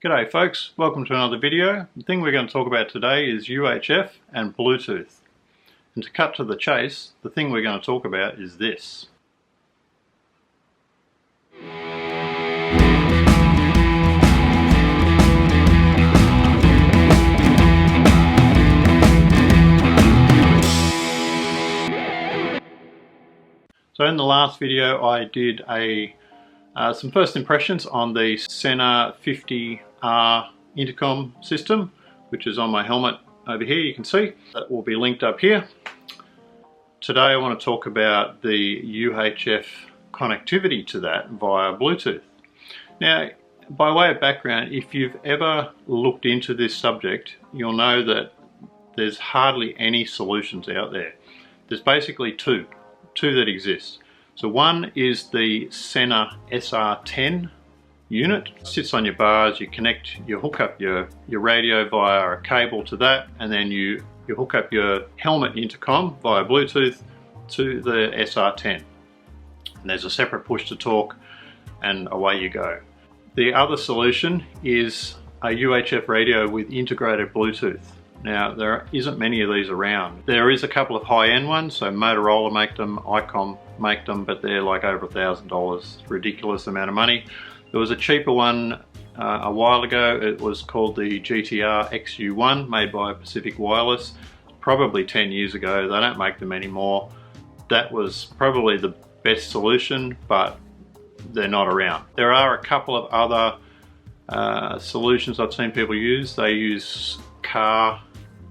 G'day folks, welcome to another video. The thing we're going to talk about today is UHF and Bluetooth. And to cut to the chase, the thing we're going to talk about is this. So in the last video I did some first impressions on the Sony FDR intercom system, which is on my helmet over here. You can see that will be linked up here. Today I want to talk about the UHF connectivity to that via Bluetooth. Now, by way of background, if you've ever looked into this subject, you'll know that there's hardly any solutions out there. There's basically two that exist. So one is the Sony SR10 unit. It sits on your bars, you hook up your radio via a cable to that, and then you hook up your helmet intercom via Bluetooth to the SR10. And there's a separate push to talk, and away you go. The other solution is a UHF radio with integrated Bluetooth. Now, there isn't many of these around. There is a couple of high-end ones, so Motorola make them, ICOM make them, but they're like over $1,000, ridiculous amount of money. There was a cheaper one a while ago. It was called the GTR XU1, made by Pacific Wireless, probably 10 years ago. They don't make them anymore. That was probably the best solution, but they're not around. There are a couple of other solutions I've seen people use. They use car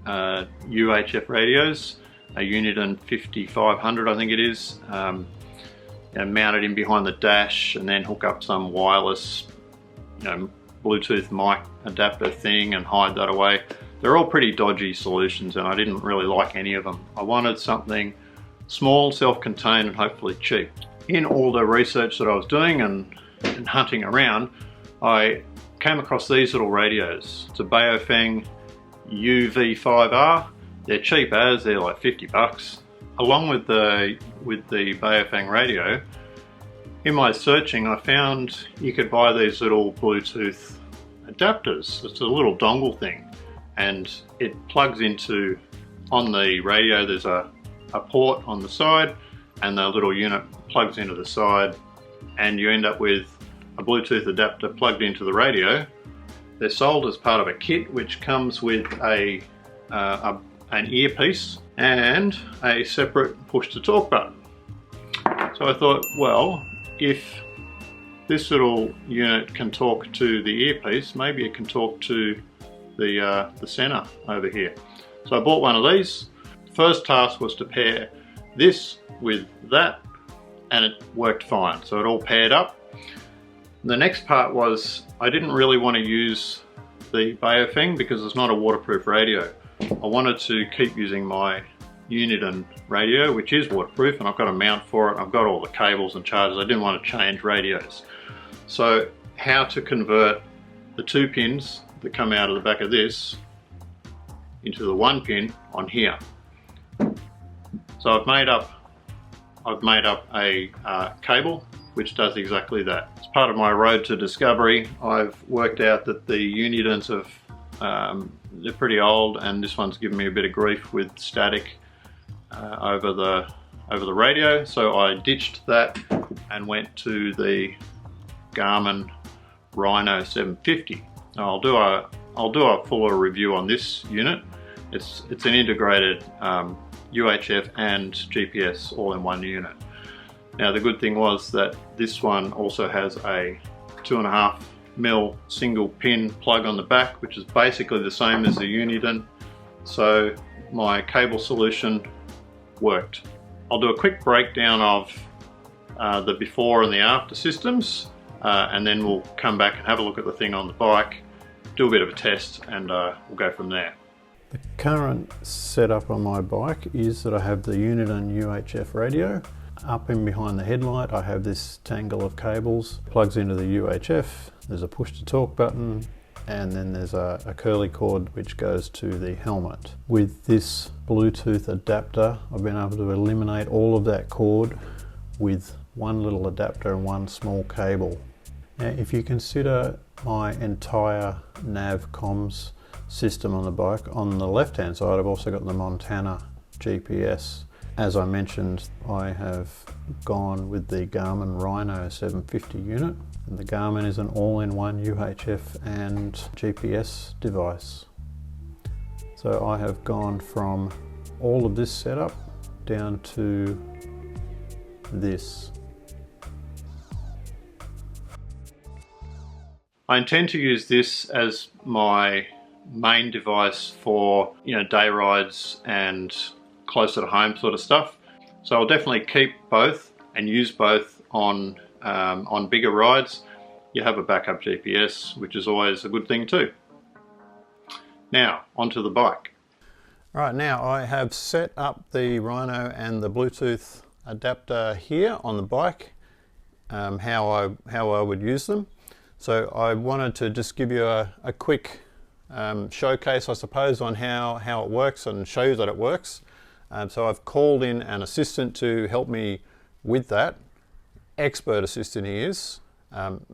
UHF radios, a Uniden 5500 I think it is, and mounted in behind the dash, and then hook up some wireless Bluetooth mic adapter thing and hide that away. They're all pretty dodgy solutions, and I didn't really like any of them. I wanted something small, self-contained, and hopefully cheap. In all the research that I was doing and hunting around, I came across these little radios. It's a Baofeng UV5R. They're cheap as, they're like 50 bucks. Along with the Baofeng radio, in my searching I found you could buy these little Bluetooth adapters. It's a little dongle thing, and it plugs into, on the radio there's a port on the side, and the little unit plugs into the side, and you end up with a Bluetooth adapter plugged into the radio. They're sold as part of a kit which comes with an earpiece and a separate push-to-talk button. So I thought, well, if this little unit can talk to the earpiece, maybe it can talk to the center over here. So I bought one of these. First task was to pair this with that, and it worked fine. So it all paired up. The next part was, I didn't really want to use the Baofeng because it's not a waterproof radio. I wanted to keep using my Uniden radio, which is waterproof, and I've got a mount for it. I've got all the cables and chargers. I didn't want to change radios. So how to convert the 2 pins that come out of the back of this into the 1 pin on here. So I've made up a cable which does exactly that. As part of my road to discovery, I've worked out that the Unidens they're pretty old, and this one's given me a bit of grief with static over the radio. So I ditched that and went to the Garmin Rhino 750. Now I'll do a fuller review on this unit. It's an integrated UHF and GPS all in one unit. Now the good thing was that this one also has a 2.5mm single pin plug on the back, which is basically the same as the Uniden. So my cable solution worked. I'll do a quick breakdown of the before and the after systems, and then we'll come back and have a look at the thing on the bike, do a bit of a test, and we'll go from there. The current setup on my bike is that I have the Uniden UHF radio. Up in behind the headlight I have this tangle of cables, plugs into the UHF, there's a push to talk button, and then there's a curly cord which goes to the helmet. With this Bluetooth adapter I've been able to eliminate all of that cord with one little adapter and one small cable. Now, if you consider my entire nav comms system on the bike. On the left hand side I've also got the Montana GPS. As I mentioned, I have gone with the Garmin Rhino 750 unit, and the Garmin is an all-in-one UHF and GPS device. So I have gone from all of this setup down to this. I intend to use this as my main device for, day rides and closer to home sort of stuff. So I'll definitely keep both and use both on bigger rides. You have a backup GPS, which is always a good thing too. Now onto the bike. Right, now I have set up the Rhino and the Bluetooth adapter here on the bike, how I would use them. So I wanted to just give you a quick showcase, I suppose, on how it works and show you that it works. So I've called in an assistant to help me with that. Expert assistant he is,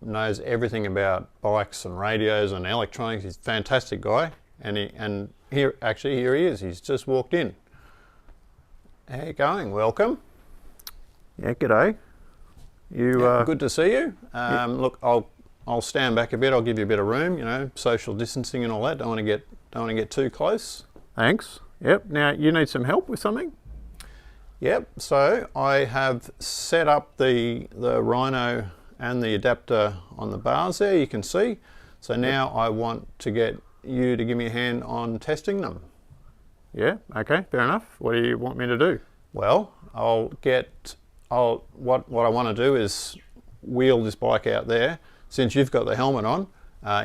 knows everything about bikes and radios and electronics. He's a fantastic guy, and here he is. He's just walked in. How you going? Welcome. Yeah, g'day. Good to see you. Look, I'll stand back a bit. I'll give you a bit of room. Social distancing and all that. Don't want to get too close. Thanks. Yep. Now you need some help with something? Yep. So I have set up the Rhino and the adapter on the bars there. You can see. So now I want to get you to give me a hand on testing them. Yeah. Okay. Fair enough. What do you want me to do? Well, what I want to do is wheel this bike out there. Since you've got the helmet on,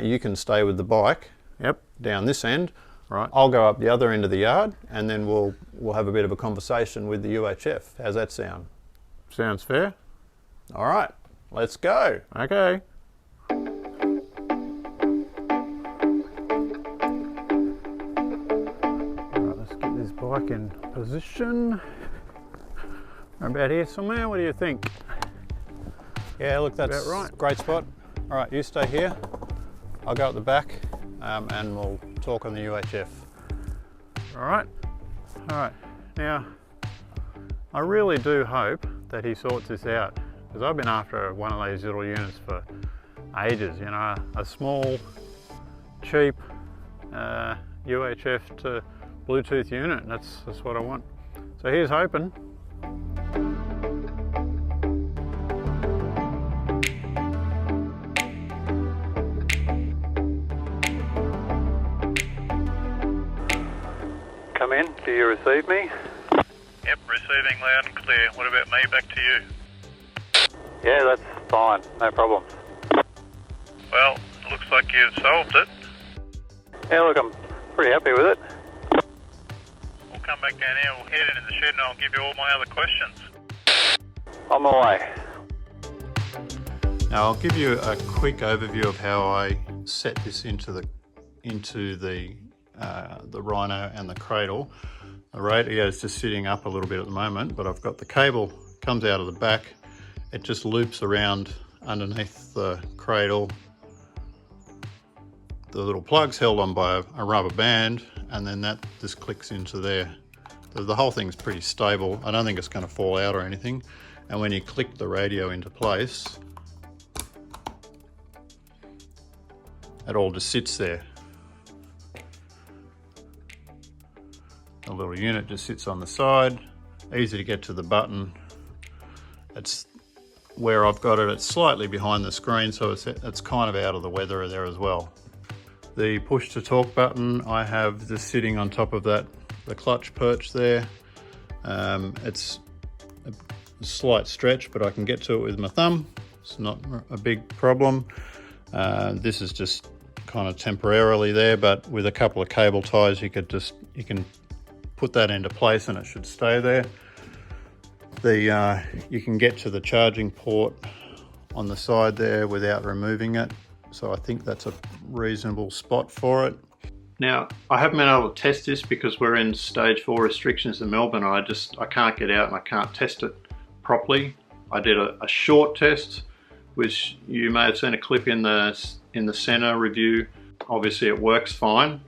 you can stay with the bike. Yep. Down this end. Right. I'll go up the other end of the yard, and then we'll have a bit of a conversation with the UHF. How's that sound? Sounds fair. All right, let's go. Okay. Right, let's get this bike in position. About here somewhere. What do you think? Yeah, look, that's about right. Great spot. All right, you stay here. I'll go at the back, and we'll talk on the UHF. All right. Now, I really do hope that he sorts this out, because I've been after one of these little units for ages. A small, cheap UHF to Bluetooth unit. That's what I want. So here's hoping. Come in. Do you receive me? Yep, receiving loud and clear. What about me? Back to you. Yeah, that's fine. No problem. Well, looks like you've solved it. Yeah, look, I'm pretty happy with it. We'll come back down here, we'll head into the shed and I'll give you all my other questions. On my way. Now I'll give you a quick overview of how I set this into the Rhino and the cradle. The radio is just sitting up a little bit at the moment, but I've got the cable comes out of the back. It just loops around underneath the cradle. The little plug's held on by a rubber band, and then that just clicks into there. The whole thing's pretty stable. I don't think it's going to fall out or anything. And when you click the radio into place, it all just sits there. The little unit just sits on the side, easy to get to the button. It's where I've got it, it's slightly behind the screen, so it's kind of out of the weather there as well. The push to talk button I have just sitting on top of that, the clutch perch there. It's a slight stretch, but I can get to it with my thumb. It's not a big problem. This is just kind of temporarily there, but with a couple of cable ties you can put that into place and it should stay there. You can get to the charging port on the side there without removing it, so I think that's a reasonable spot for it. Now, I haven't been able to test this because we're in stage 4 restrictions in Melbourne. I can't get out and I can't test it properly. I did a short test, which you may have seen a clip in the in the center review. Obviously it works fine,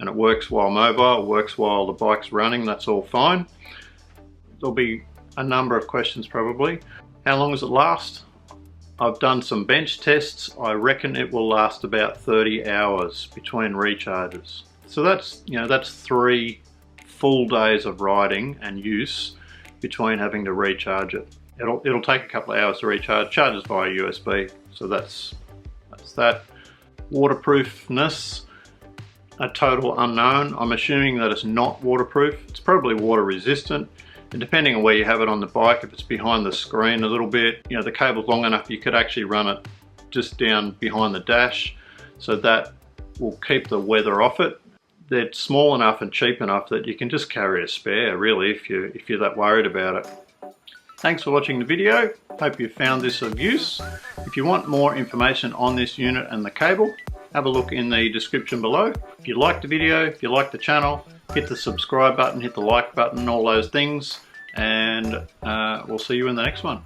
and it works while mobile, it works while the bike's running, that's all fine. There'll be a number of questions probably. How long does it last? I've done some bench tests. I reckon it will last about 30 hours between recharges. So that's, you know, that's 3 full days of riding and use between having to recharge it. It'll take a couple of hours to recharge. Charges via USB, so that's that. Waterproofness, a total unknown. I'm assuming that it's not waterproof. It's probably water resistant, and depending on where you have it on the bike, if it's behind the screen a little bit, you know, the cable's long enough, you could actually run it just down behind the dash, so that will keep the weather off it. They're small enough and cheap enough that you can just carry a spare, really, if you're that worried about it. Thanks for watching the video. Hope you found this of use. If you want more information on this unit and the cable, have a look in the description below. If you liked the video, if you like the channel, hit the subscribe button, hit the like button, all those things, and we'll see you in the next one.